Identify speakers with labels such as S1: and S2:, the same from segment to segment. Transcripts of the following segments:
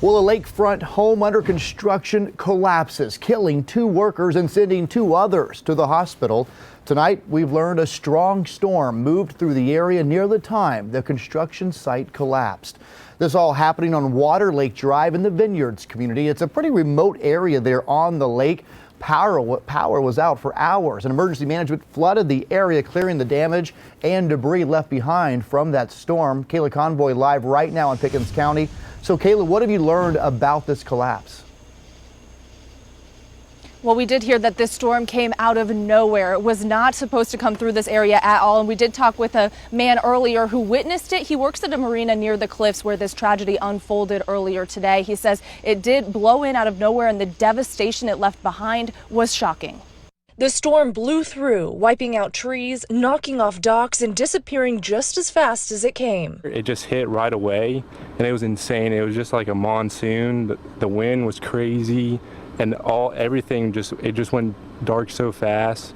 S1: Well, a lakefront home under construction collapses, killing 2 workers and sending 2 others to the hospital. Tonight, we've learned a strong storm moved through the area near the time the construction site collapsed. This all happening on Water Lake Drive in the Vineyards community. It's a pretty remote area there on the lake. Power was out for hours, and emergency management flooded the area, clearing the damage and debris left behind from that storm. Kayla Convoy live right now in Pickens County. So Kayla, what have you learned about this collapse?
S2: Well, we did hear that this storm came out of nowhere. It was not supposed to come through this area at all. And we did talk with a man earlier who witnessed it. He works at a marina near the cliffs where this tragedy unfolded earlier today. He says it did blow in out of nowhere, and the devastation it left behind was shocking.
S3: The storm blew through, wiping out trees, knocking off docks, and disappearing just as fast as it came.
S4: It just hit right away, and it was insane. It was just like a monsoon. The wind was crazy, and everything just went dark so fast,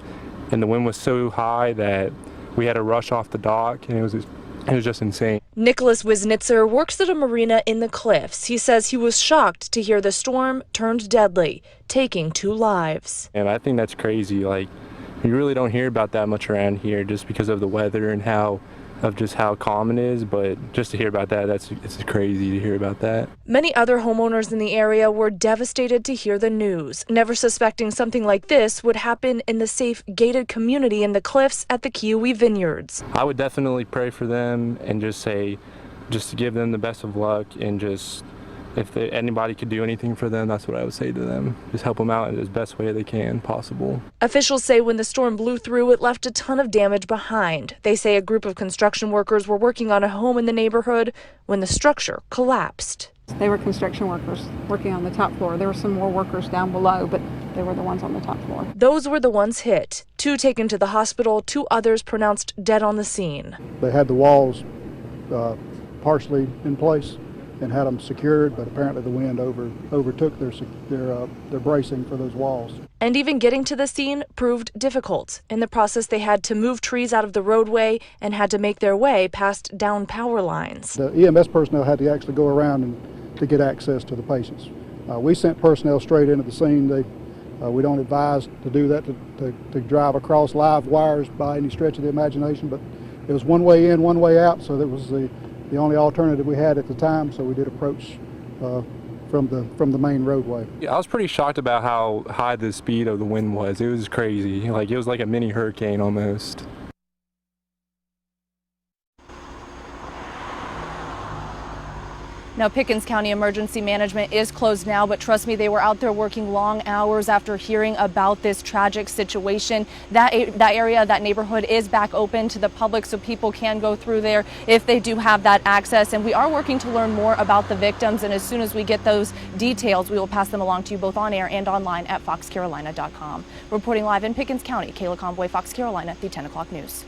S4: and the wind was so high that we had to rush off the dock, and it was just insane.
S3: Nicholas Wisnitzer works at a marina in the cliffs. He says he was shocked to hear the storm turned deadly, taking 2 lives.
S4: And I think that's crazy. Like, you really don't hear about that much around here just because of the weather and how calm it is, but just to hear about that, it's crazy to hear about that.
S3: Many other homeowners in the area were devastated to hear the news, never suspecting something like this would happen in the safe, gated community in the cliffs at the Kiwi Vineyards.
S4: I would definitely pray for them and just to give them the best of luck, and just if anybody could do anything for them, that's what I would say to them. Just help them out in the best way they can possible.
S3: Officials say when the storm blew through, it left a ton of damage behind. They say a group of construction workers were working on a home in the neighborhood when the structure collapsed.
S5: They were construction workers working on the top floor. There were some more workers down below, but they were the ones on the top floor.
S3: Those were the ones hit. 2 taken to the hospital, 2 others pronounced dead on the scene.
S6: They had the walls partially in place and had them secured, but apparently the wind overtook their bracing for those walls.
S3: And even getting to the scene proved difficult. In the process, they had to move trees out of the roadway and had to make their way past down power lines.
S6: The EMS personnel had to actually go around to get access to the patients. We sent personnel straight into the scene. We don't advise to do that, to drive across live wires by any stretch of the imagination, but it was one way in, one way out, so that was the only alternative we had at the time, so we did approach from the main roadway.
S4: Yeah, I was pretty shocked about how high the speed of the wind was. It was crazy. Like, it was like a mini hurricane almost.
S2: Now, Pickens County Emergency Management is closed now, but trust me, they were out there working long hours after hearing about this tragic situation. That area, that neighborhood is back open to the public, so people can go through there if they do have that access. And we are working to learn more about the victims, and as soon as we get those details, we will pass them along to you both on air and online at foxcarolina.com. Reporting live in Pickens County, Kayla Convoy, Fox Carolina, the 10 o'clock news.